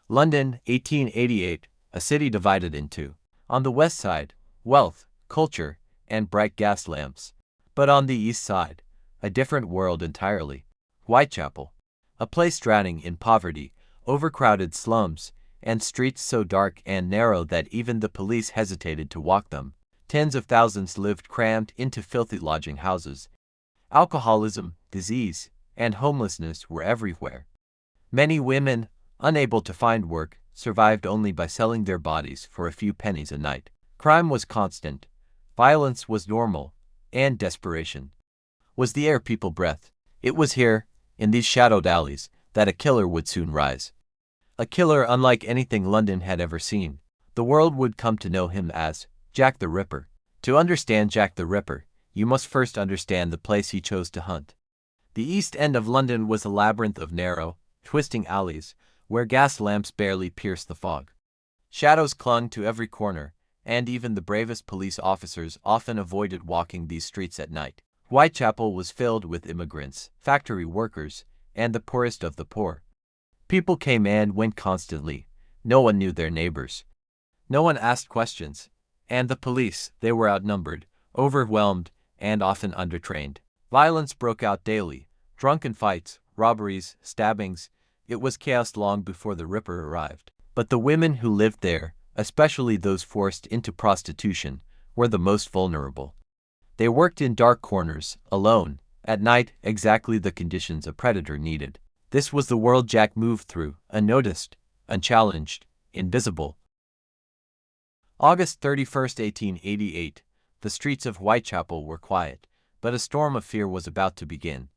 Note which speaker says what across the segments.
Speaker 1: London, 1888, a city divided in two. On the west side, wealth, culture, and bright gas lamps. But on the east side, a different world entirely. Whitechapel, a place drowning in poverty, overcrowded slums, and streets so dark and narrow that even the police hesitated to walk them. Tens of thousands lived crammed into filthy lodging houses. Alcoholism, disease, and homelessness were everywhere. Many women, unable to find work, survived only by selling their bodies for a few pennies a night. Crime was constant, violence was normal, and desperation was the air people breathed. It was here, in these shadowed alleys, that a killer would soon rise. A killer unlike anything London had ever seen. The world would come to know him as Jack the Ripper. To understand Jack the Ripper, you must first understand the place he chose to hunt. The East End of London was a labyrinth of narrow, twisting alleys, where gas lamps barely pierced the fog. Shadows clung to every corner, and even the bravest police officers often avoided walking these streets at night. Whitechapel was filled with immigrants, factory workers, and the poorest of the poor. People came and went constantly. No one knew their neighbors. No one asked questions. And the police, they were outnumbered, overwhelmed, and often undertrained. Violence broke out daily. Drunken fights, robberies, stabbings. It was chaos long before the Ripper arrived. But the women who lived there, especially those forced into prostitution, were the most vulnerable. They worked in dark corners, alone, at night, exactly the conditions a predator needed. This was the world Jack moved through, unnoticed, unchallenged, invisible. August 31st, 1888. The streets of Whitechapel were quiet, but a storm of fear was about to begin.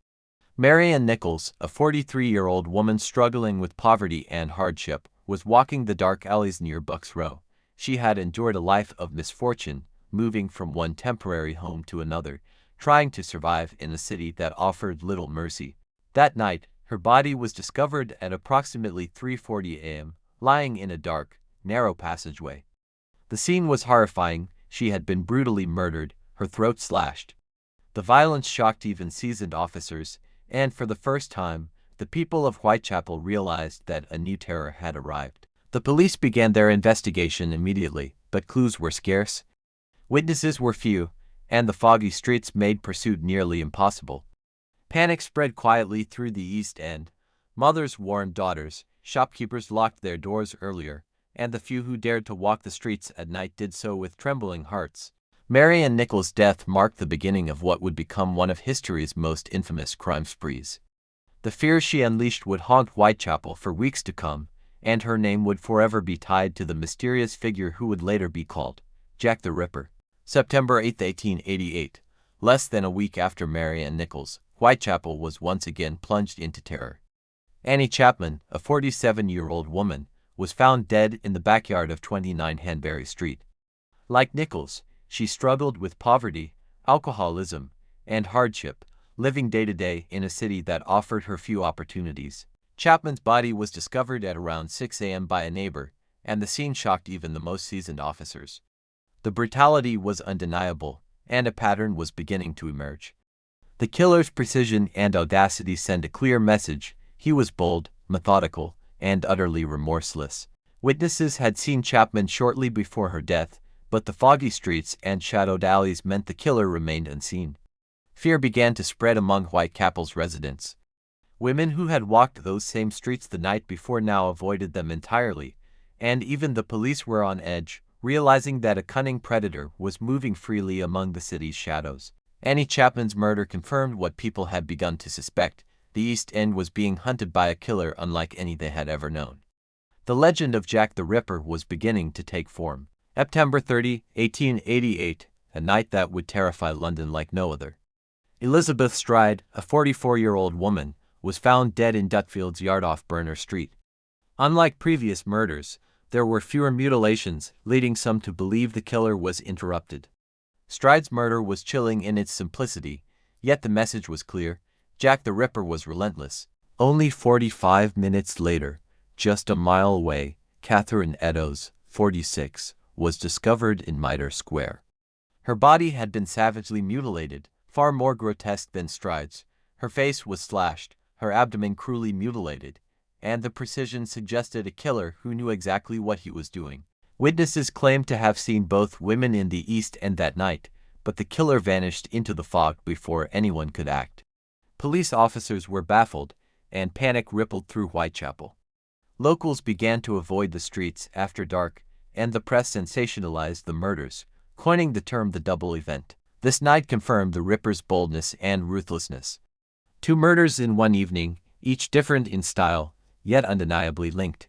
Speaker 1: Marian Nichols, a 43-year-old woman struggling with poverty and hardship, was walking the dark alleys near Bucks Row. She had endured a life of misfortune, moving from one temporary home to another, trying to survive in a city that offered little mercy. That night, her body was discovered at approximately 3:40 a.m., lying in a dark, narrow passageway. The scene was horrifying. She had been brutally murdered, her throat slashed. The violence shocked even seasoned officers, and for the first time, the people of Whitechapel realized that a new terror had arrived. The police began their investigation immediately, but clues were scarce. Witnesses were few, and the foggy streets made pursuit nearly impossible. Panic spread quietly through the East End. Mothers warned daughters, shopkeepers locked their doors earlier, and the few who dared to walk the streets at night did so with trembling hearts. Marian Nichols' death marked the beginning of what would become one of history's most infamous crime sprees. The fear she unleashed would haunt Whitechapel for weeks to come, and her name would forever be tied to the mysterious figure who would later be called Jack the Ripper. September 8, 1888. Less than a week after Marian Nichols, Whitechapel was once again plunged into terror. Annie Chapman, a 47-year-old woman, was found dead in the backyard of 29 Hanbury Street. Like Nichols, she struggled with poverty, alcoholism, and hardship, living day to day in a city that offered her few opportunities. Chapman's body was discovered at around 6 a.m. by a neighbor, and the scene shocked even the most seasoned officers. The brutality was undeniable, and a pattern was beginning to emerge. The killer's precision and audacity sent a clear message. He was bold, methodical, and utterly remorseless. Witnesses had seen Chapman shortly before her death, but the foggy streets and shadowed alleys meant the killer remained unseen. Fear began to spread among Whitechapel's residents. Women who had walked those same streets the night before now avoided them entirely, and even the police were on edge, realizing that a cunning predator was moving freely among the city's shadows. Annie Chapman's murder confirmed what people had begun to suspect. The East End was being hunted by a killer unlike any they had ever known. The legend of Jack the Ripper was beginning to take form. September 30, 1888, a night that would terrify London like no other. Elizabeth Stride, a 44-year-old woman, was found dead in Dutfield's yard off Burner Street. Unlike previous murders, there were fewer mutilations, leading some to believe the killer was interrupted. Stride's murder was chilling in its simplicity, yet the message was clear. Jack the Ripper was relentless. Only 45 minutes later, just a mile away, Catherine Eddowes, 46, was discovered in Mitre Square. Her body had been savagely mutilated, far more grotesque than Stride's. Her face was slashed, her abdomen cruelly mutilated, and the precision suggested a killer who knew exactly what he was doing. Witnesses claimed to have seen both women in the East End that night, but the killer vanished into the fog before anyone could act. Police officers were baffled, and panic rippled through Whitechapel. Locals began to avoid the streets after dark, and the press sensationalized the murders, coining the term the double event. This night confirmed the Ripper's boldness and ruthlessness. 2 murders in one evening, each different in style, yet undeniably linked.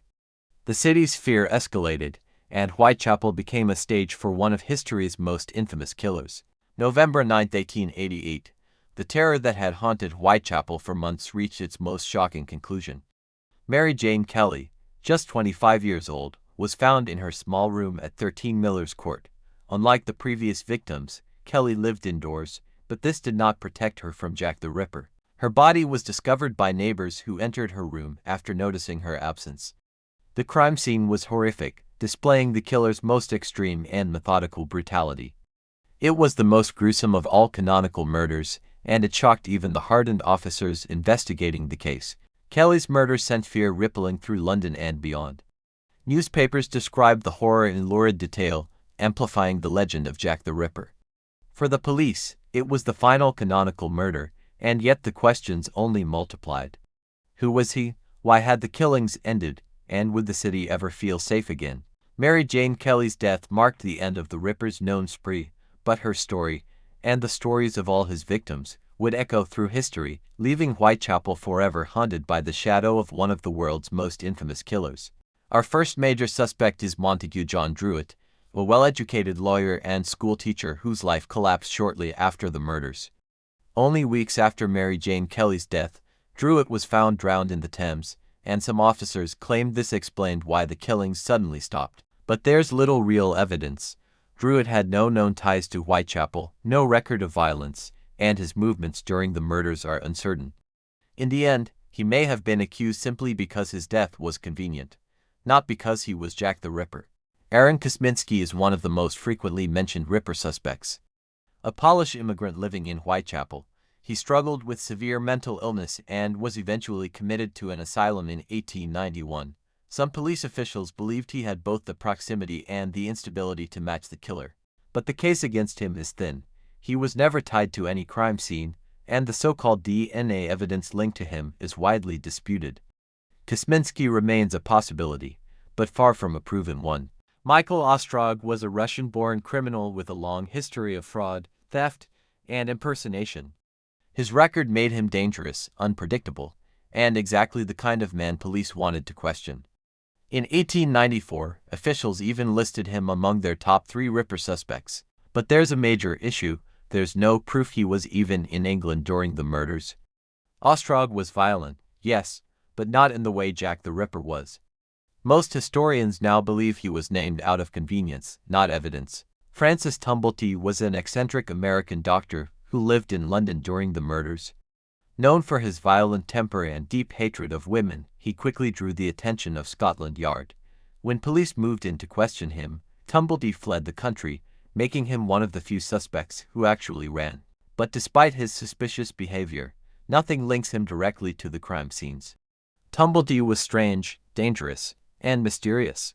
Speaker 1: The city's fear escalated, and Whitechapel became a stage for one of history's most infamous killers. November 9, 1888. The terror that had haunted Whitechapel for months reached its most shocking conclusion. Mary Jane Kelly, just 25 years old, was found in her small room at 13 Miller's Court. Unlike the previous victims, Kelly lived indoors, but this did not protect her from Jack the Ripper. Her body was discovered by neighbors who entered her room after noticing her absence. The crime scene was horrific, displaying the killer's most extreme and methodical brutality. It was the most gruesome of all canonical murders, and it shocked even the hardened officers investigating the case. Kelly's murder sent fear rippling through London and beyond. Newspapers described the horror in lurid detail, amplifying the legend of Jack the Ripper. For the police, it was the final canonical murder, and yet the questions only multiplied. Who was he? Why had the killings ended? And would the city ever feel safe again? Mary Jane Kelly's death marked the end of the Ripper's known spree, but her story, and the stories of all his victims, would echo through history, leaving Whitechapel forever haunted by the shadow of one of the world's most infamous killers. Our first major suspect is Montague John Druitt, a well-educated lawyer and schoolteacher whose life collapsed shortly after the murders. Only weeks after Mary Jane Kelly's death, Druitt was found drowned in the Thames, and some officers claimed this explained why the killings suddenly stopped. But there's little real evidence. Druitt had no known ties to Whitechapel, no record of violence, and his movements during the murders are uncertain. In the end, he may have been accused simply because his death was convenient, not because he was Jack the Ripper. Aaron Kosminski is one of the most frequently mentioned Ripper suspects. A Polish immigrant living in Whitechapel, he struggled with severe mental illness and was eventually committed to an asylum in 1891. Some police officials believed he had both the proximity and the instability to match the killer. But the case against him is thin. He was never tied to any crime scene, and the so-called DNA evidence linked to him is widely disputed. Kosminski remains a possibility, but far from a proven one. Michael Ostrog was a Russian-born criminal with a long history of fraud, theft, and impersonation. His record made him dangerous, unpredictable, and exactly the kind of man police wanted to question. In 1894, officials even listed him among their top 3 Ripper suspects. But there's a major issue. There's no proof he was even in England during the murders. Ostrog was violent, yes, but not in the way Jack the Ripper was. Most historians now believe he was named out of convenience, not evidence. Francis Tumblety was an eccentric American doctor who lived in London during the murders. Known for his violent temper and deep hatred of women, he quickly drew the attention of Scotland Yard. When police moved in to question him, Tumblety fled the country, making him one of the few suspects who actually ran. But despite his suspicious behavior, nothing links him directly to the crime scenes. Tumblety was strange, dangerous, and mysterious.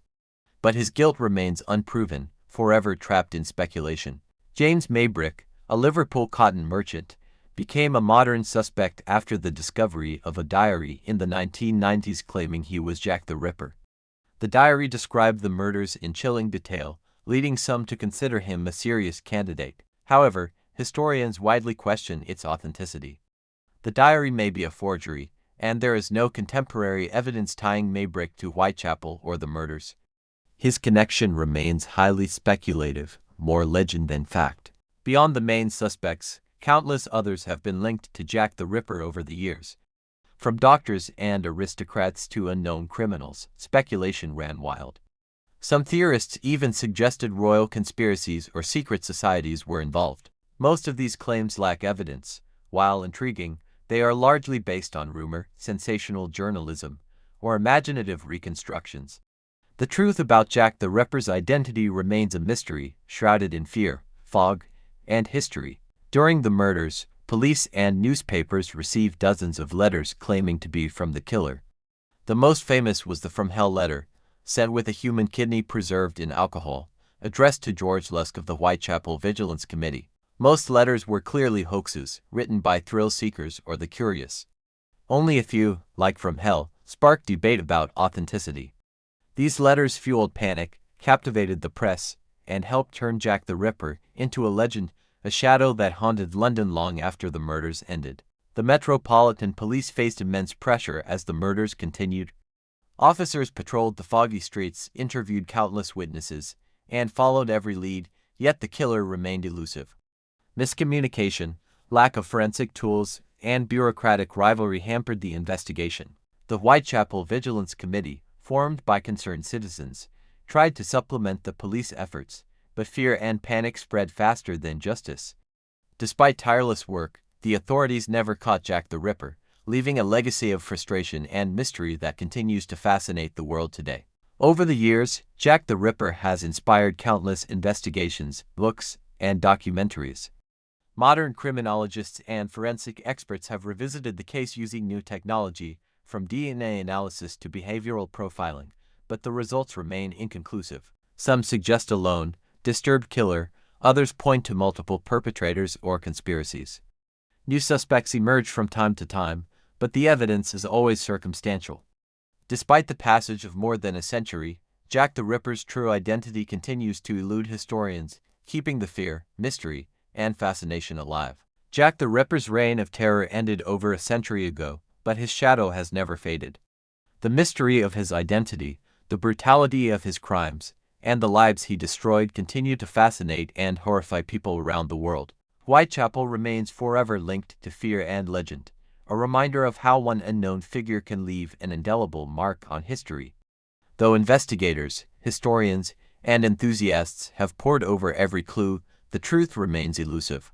Speaker 1: But his guilt remains unproven, forever trapped in speculation. James Maybrick, a Liverpool cotton merchant, became a modern suspect after the discovery of a diary in the 1990s claiming he was Jack the Ripper. The diary described the murders in chilling detail, leading some to consider him a serious candidate. However, historians widely question its authenticity. The diary may be a forgery, and there is no contemporary evidence tying Maybrick to Whitechapel or the murders. His connection remains highly speculative, more legend than fact. Beyond the main suspects, countless others have been linked to Jack the Ripper over the years. From doctors and aristocrats to unknown criminals, speculation ran wild. Some theorists even suggested royal conspiracies or secret societies were involved. Most of these claims lack evidence. While intriguing, they are largely based on rumor, sensational journalism, or imaginative reconstructions. The truth about Jack the Ripper's identity remains a mystery, shrouded in fear, fog, and history. During the murders, police and newspapers received dozens of letters claiming to be from the killer. The most famous was the From Hell letter, sent with a human kidney preserved in alcohol, addressed to George Lusk of the Whitechapel Vigilance Committee. Most letters were clearly hoaxes, written by thrill seekers or the curious. Only a few, like From Hell, sparked debate about authenticity. These letters fueled panic, captivated the press, and helped turn Jack the Ripper into a legend, a shadow that haunted London long after the murders ended. The Metropolitan Police faced immense pressure as the murders continued. Officers patrolled the foggy streets, interviewed countless witnesses, and followed every lead, yet the killer remained elusive. Miscommunication, lack of forensic tools, and bureaucratic rivalry hampered the investigation. The Whitechapel Vigilance Committee, formed by concerned citizens, tried to supplement the police efforts, but fear and panic spread faster than justice. Despite tireless work, the authorities never caught Jack the Ripper, leaving a legacy of frustration and mystery that continues to fascinate the world today. Over the years, Jack the Ripper has inspired countless investigations, books, and documentaries. Modern criminologists and forensic experts have revisited the case using new technology, from DNA analysis to behavioral profiling, but the results remain inconclusive. Some suggest a lone, disturbed killer, others point to multiple perpetrators or conspiracies. New suspects emerge from time to time, but the evidence is always circumstantial. Despite the passage of more than a century, Jack the Ripper's true identity continues to elude historians, keeping the fear, mystery, and fascination alive. Jack the Ripper's reign of terror ended over a century ago, but his shadow has never faded. The mystery of his identity, the brutality of his crimes, and the lives he destroyed continue to fascinate and horrify people around the world. Whitechapel remains forever linked to fear and legend, a reminder of how one unknown figure can leave an indelible mark on history. Though investigators, historians, and enthusiasts have pored over every clue, the truth remains elusive.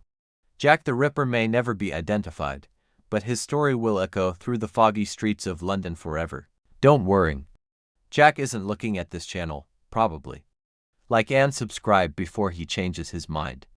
Speaker 1: Jack the Ripper may never be identified, but his story will echo through the foggy streets of London forever. Don't worry. Jack isn't looking at this channel, probably. Like and subscribe before he changes his mind.